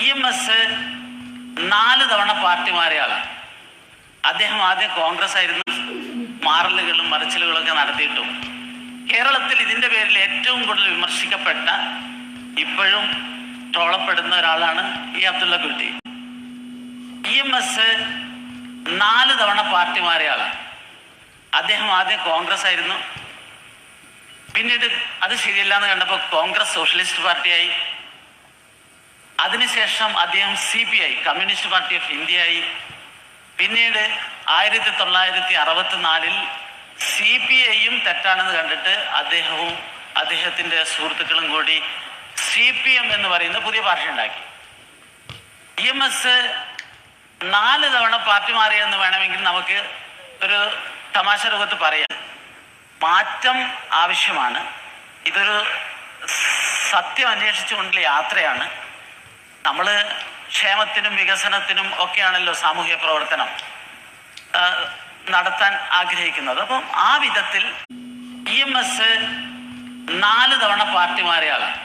EMS 4 തവണ party മാറിയ ആളാണ്. അദ്ദേഹം ആദ്യം കോൺഗ്രസ് ആയിരുന്നു. മാറലുകളും മറിച്ചിലുകളൊക്കെ നടത്തിയിട്ടും കേരളത്തിൽ ഇതിന്റെ പേരിൽ ഏറ്റവും കൂടുതൽ വിമർശിക്കപ്പെട്ട, ഇപ്പോഴും ട്രോളപ്പെടുന്ന ഒരാളാണ് ഈ അബ്ദുള്ള കുട്ടി. EMS 4 തവണ പാർട്ടി മാറിയ ആളാണ്. അദ്ദേഹം ആദ്യം കോൺഗ്രസ് ആയിരുന്നു. പിന്നീട് അത് ശരിയല്ല എന്ന് കണ്ടപ്പോൾ കോൺഗ്രസ് സോഷ്യലിസ്റ്റ് പാർട്ടിയായി. അതിനുശേഷം അദ്ദേഹം CPI communist party of India ആയി. പിന്നീട് 1964 CPIയും തെറ്റാണെന്ന് കണ്ടിട്ട് അദ്ദേഹവും അദ്ദേഹത്തിൻ്റെ സുഹൃത്തുക്കളും കൂടി CPM എന്ന് പറയുന്ന പുതിയ പാർട്ടി ഉണ്ടാക്കി. EMS 4 തവണ പാർട്ടി മാറിയെന്ന് വേണമെങ്കിൽ നമുക്ക് ഒരു തമാശ രൂപത്തിൽ പറയാം. മാറ്റം ആവശ്യമാണ്. ഇതൊരു സത്യം അന്വേഷിച്ചുകൊണ്ടുള്ള യാത്രയാണ്. നമ്മൾ ക്ഷേമത്തിനും വികസനത്തിനും ഒക്കെയാണല്ലോ സാമൂഹ്യ പ്രവർത്തനം നടത്താൻ ആഗ്രഹിക്കുന്നത്. അപ്പം ആ വിധത്തിൽ EMS 4 തവണ പാർട്ടി മാറിയ ആളാണ്.